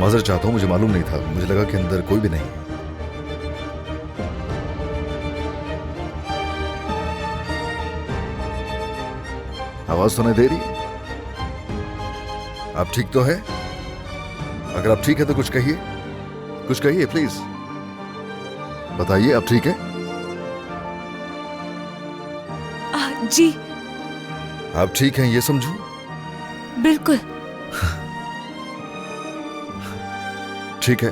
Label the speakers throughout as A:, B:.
A: माजरत चाहता हूँ, मुझे मालूम नहीं था, मुझे लगा कि अंदर कोई भी नहीं है। आवाज सुनाई दे रही है? आप ठीक तो है? अगर आप ठीक है तो कुछ कहिए प्लीज, बताइए आप ठीक है?
B: जी
A: आप ठीक हैं ये समझूं?
B: बिल्कुल।
A: ठीक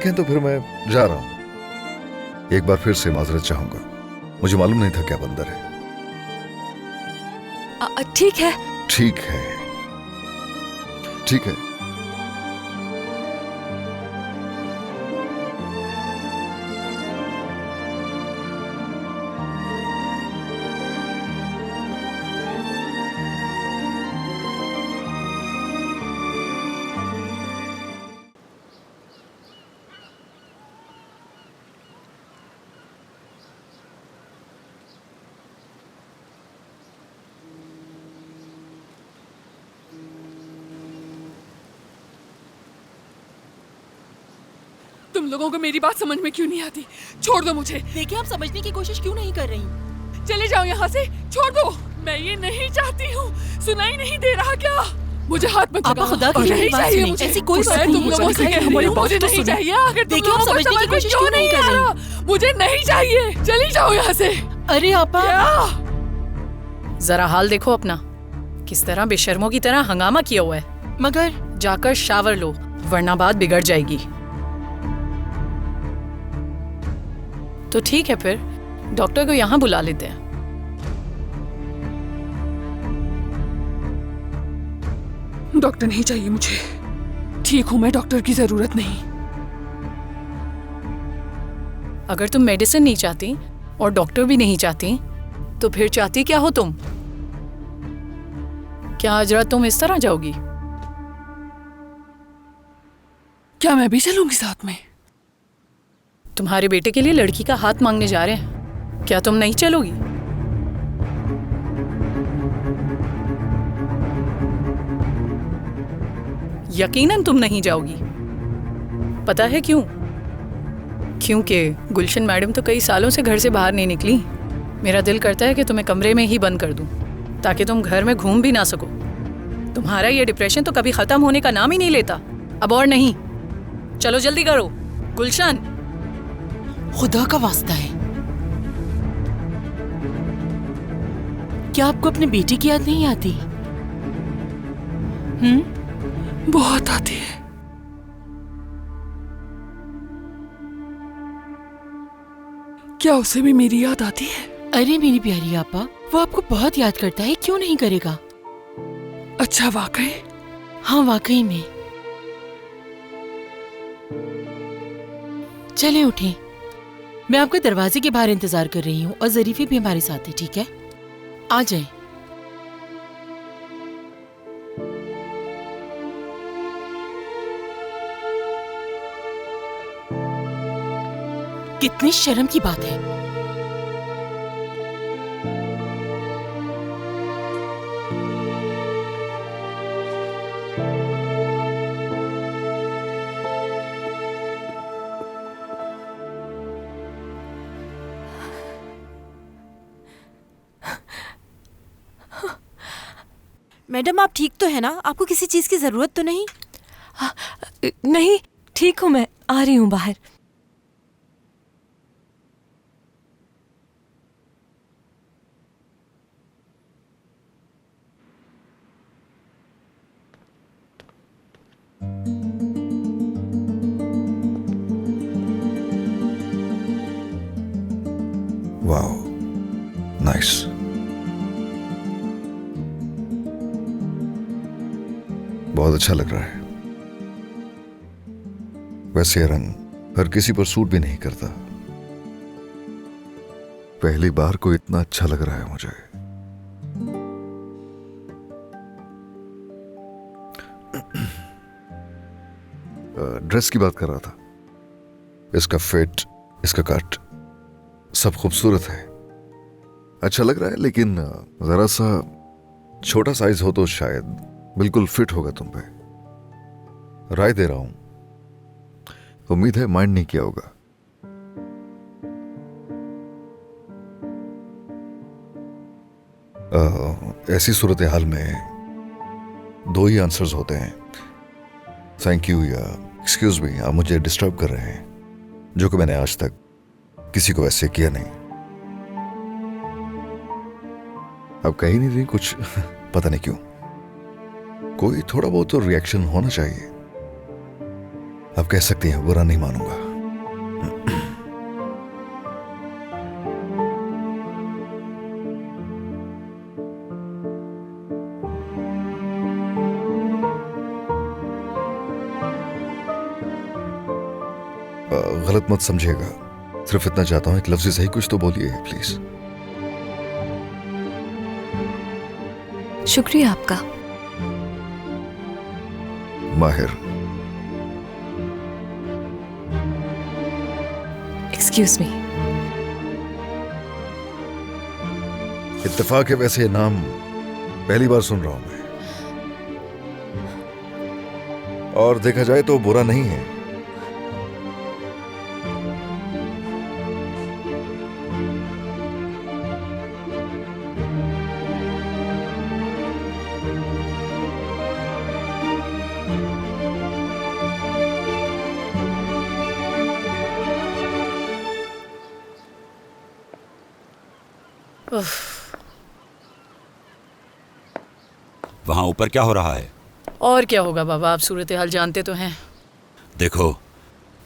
A: है तो फिर मैं जा रहा हूं। एक बार फिर से माजरत चाहूंगा, मुझे मालूम नहीं था कि आप अंदर है।
B: ठीक है।
A: ठीक है।
C: तुम लोगों को मेरी बात समझ में क्यों नहीं आती? छोड़ दो मुझे।
D: देखिए, आप समझने की कोशिश क्यों नहीं कर रही?
C: चले जाओ यहाँ से, छोड़ दो। मैं ये नहीं चाहती हूँ। सुनाई नहीं दे रहा क्या? मुझे हाथ मत लगाओ।
D: खुदा की
C: नहीं चाहिए मुझे।
D: ऐसी कोई बात नहीं
C: तुम लोगों से मुझे नहीं चाहिए। अगर तुम
D: देखिए, आप
C: लोगों को
D: समझने की
C: समझ में
D: कोशिश
C: क्यों
D: क्यों नहीं कर रही?
C: मुझे नहीं चाहिए। चली जाओ यहाँ से।
D: अरे आपा,
E: जरा हाल देखो अपना, किस तरह बेशर्मों की तरह हंगामा किया हुआ है।
D: मगर
E: जाकर शावर लो, वरना बात बिगड़ जाएगी। तो ठीक है, फिर डॉक्टर को यहाँ बुला लेते हैं।
C: डॉक्टर नहीं चाहिए मुझे। ठीक हूँ मैं, डॉक्टर की जरूरत नहीं।
E: अगर तुम मेडिसिन नहीं चाहती और डॉक्टर भी नहीं चाहती, तो फिर चाहती क्या हो तुम? क्या आज रात तुम इस तरह जाओगी?
C: क्या मैं भी चलूंगी साथ में?
E: तुम्हारे बेटे के लिए लड़की का हाथ मांगने जा रहे हैं, क्या तुम नहीं चलोगी? यकीनन तुम नहीं जाओगी। पता है क्यों? क्योंकि गुलशन मैडम तो कई सालों से घर से बाहर नहीं निकली। मेरा दिल करता है कि तुम्हें कमरे में ही बंद कर दूं, ताकि तुम घर में घूम भी ना सको। तुम्हारा ये डिप्रेशन तो कभी खत्म होने का नाम ही नहीं लेता। अब और नहीं, चलो जल्दी करो। गुलशन,
D: खुदा का वास्ता है, क्या आपको अपने बेटे की याद नहीं आती?
C: बहुत आती है। क्या उसे भी मेरी याद आती है?
D: अरे मेरी प्यारी आपा, वो आपको बहुत याद करता है, क्यों नहीं करेगा?
C: अच्छा, वाकई?
D: हाँ, वाकई में। चले उठें, मैं आपके दरवाजे के बाहर इंतजार कर रही हूँ और जरीफी भी हमारे साथ है, ठीक है? आ जाए। कितनी शर्म की बात है।
B: मैडम, आप ठीक तो है ना? आपको किसी चीज की जरूरत तो नहीं?
F: नहीं, ठीक हूँ, मैं आ रही हूँ बाहर।
A: Wow, nice. बहुत अच्छा लग रहा है। वैसे ये रंग हर किसी पर सूट भी नहीं करता। पहली बार को इतना अच्छा लग रहा है मुझे। ड्रेस की बात कर रहा था। इसका फिट, इसका कट सब खूबसूरत है, अच्छा लग रहा है, लेकिन जरा सा छोटा साइज हो तो शायद बिल्कुल फिट होगा तुम पे। राय दे रहा हूं, उम्मीद है माइंड नहीं किया होगा। ऐसी सूरत हाल में दो ही आंसर्स होते हैं, थैंक यू या एक्सक्यूज मी। आप मुझे डिस्टर्ब कर रहे हैं, जो कि मैंने आज तक किसी को ऐसे किया नहीं। अब कह ही नहीं रही कुछ, पता नहीं क्यों। कोई थोड़ा बहुत तो रिएक्शन होना चाहिए। आप कह सकती हैं, बुरा नहीं मानूंगा। गलत मत समझिएगा, सिर्फ इतना चाहता हूं, एक लफ्ज़ सही कुछ तो बोलिए प्लीज।
F: शुक्रिया आपका।
A: माहिर।
F: Excuse me.
A: इत्तेफाक है, वैसे ये नाम पहली बार सुन रहा हूं मैं, और देखा जाए तो बुरा नहीं है।
G: वहां ऊपर क्या हो रहा है?
E: और क्या होगा बाबा, आप सूरत हाल जानते तो हैं।
G: देखो,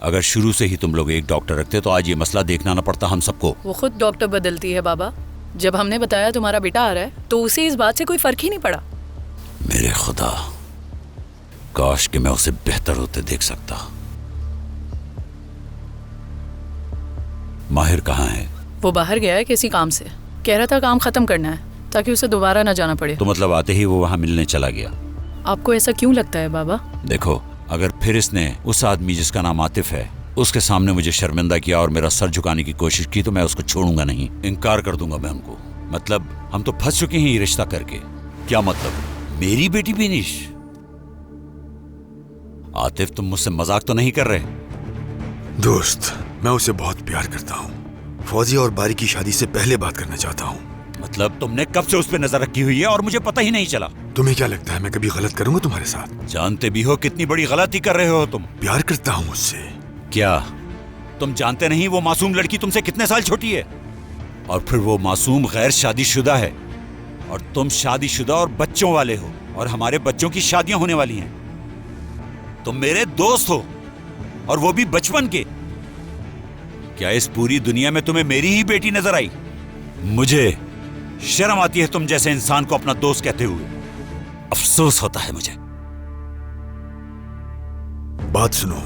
G: अगर शुरू से ही तुम लोग एक डॉक्टर रखते तो आज ये मसला देखना ना पड़ता हम सबको।
E: वो खुद डॉक्टर बदलती है बाबा। जब हमने बताया तुम्हारा बेटा आ रहा है तो उसे इस बात से कोई फर्क ही नहीं पड़ा।
G: मेरे खुदा, काश कि मैं उसे बेहतर होते देख सकता। माहिर कहाँ है?
E: वो बाहर गया है किसी काम से, कह रहा था काम खत्म करना है ताकि उसे दोबारा ना जाना पड़े।
G: तो मतलब आते ही वो वहां मिलने चला गया?
E: आपको ऐसा क्यों लगता है बाबा?
G: देखो, अगर फिर इसने उस आदमी जिसका नाम आतिफ है उसके सामने मुझे शर्मिंदा किया और मेरा सर झुकाने की कोशिश की तो मैं उसको छोड़ूंगा नहीं, इनकार कर दूंगा मैं उनको। मतलब हम तो फंस चुके हैं ये रिश्ता करके। क्या मतलब? मेरी बेटी बिनिश? आतिफ, तुम मुझसे मजाक तो नहीं कर रहे?
H: दोस्त, मैं उसे बहुत प्यार करता हूँ। फौजिया और बारी की शादी से पहले बात करना चाहता हूँ।
G: मतलब तुमने कब से उस पर नजर रखी हुई है और मुझे पता ही नहीं चला?
H: तुम्हें क्या लगता है मैं कभी गलत करूंगा तुम्हारे साथ?
G: जानते भी हो कितनी बड़ी गलती कर रहे हो तुम।
H: प्यार करता हूँ उससे।
G: क्या तुम जानते नहीं वो मासूम लड़की तुमसे कितने साल छोटी है? और फिर वो मासूम गैर शादीशुदा है और तुम शादीशुदा और बच्चों वाले हो और हमारे बच्चों की शादियां होने वाली हैं। तुम मेरे दोस्त हो और वो भी बचपन के। क्या इस पूरी दुनिया में तुम्हें मेरी ही बेटी नजर आई? मुझे शर्म आती है तुम जैसे इंसान को अपना दोस्त कहते हुए। अफसोस होता है मुझे।
H: बात सुनो,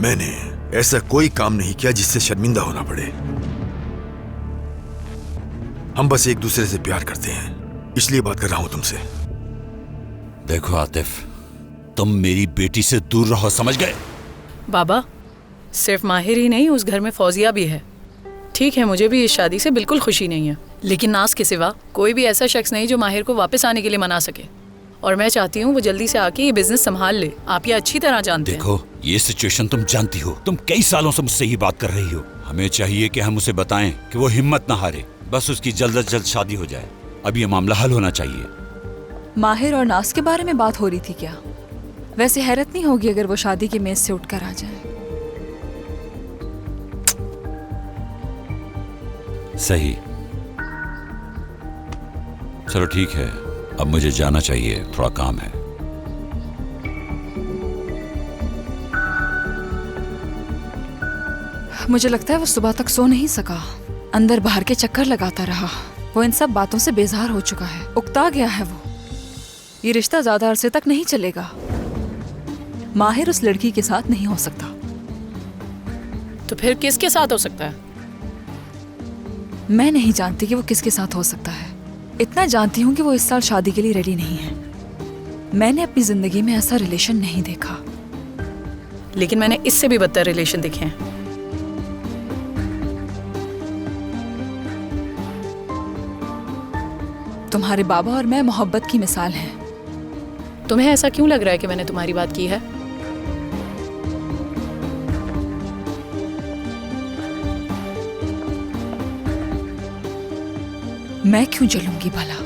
H: मैंने ऐसा कोई काम नहीं किया जिससे शर्मिंदा होना पड़े। हम बस एक दूसरे से प्यार करते हैं, इसलिए बात कर रहा हूं तुमसे।
G: देखो आतिफ, तुम मेरी बेटी से दूर रहो, समझ गए?
E: बाबा, सिर्फ माहिर ही नहीं, उस घर में फौजिया भी है। ठीक है, मुझे भी इस शादी से बिल्कुल खुशी नहीं है, लेकिन नाज के सिवा कोई भी ऐसा शख्स नहीं जो माहिर को वापस आने के लिए मना सके। और मैं चाहती हूँ वो जल्दी से आके ये बिजनेस संभाल ले। आप ये अच्छी तरह जानते हैं।
G: देखो, ये सिचुएशन तुम जानती हो। तुम कई सालों से मुझसे ही बात कर रही हो। हमें चाहिए कि हम उसे बताएं कि वो हिम्मत ना हारे, बस उसकी जल्द से जल्द शादी हो जाए। अब ये मामला हल होना चाहिए।
I: माहिर और नाज के बारे में बात हो रही थी क्या? वैसे हैरत नहीं होगी अगर वो शादी की मेज से उठकर आ जाए।
G: सही। चलो ठीक है, अब मुझे जाना चाहिए, थोड़ा काम है।
I: मुझे लगता है वो सुबह तक सो नहीं सका, अंदर बाहर के चक्कर लगाता रहा। वो इन सब बातों से बेजार हो चुका है, उकता गया है वो। ये रिश्ता ज्यादा अरसे तक नहीं चलेगा। माहिर उस लड़की के साथ नहीं हो सकता।
E: तो फिर किसके साथ हो सकता है?
I: मैं नहीं जानती कि वो किसके साथ हो सकता है। इतना जानती हूँ कि वो इस साल शादी के लिए रेडी नहीं है। मैंने अपनी जिंदगी में ऐसा रिलेशन नहीं देखा।
E: लेकिन मैंने इससे भी बदतर रिलेशन देखे हैं।
I: तुम्हारे बाबा और मैं मोहब्बत की मिसाल हैं।
E: तुम्हें ऐसा क्यों लग रहा है कि मैंने तुम्हारी बात की है?
I: मैं क्यों जलूंगी भला?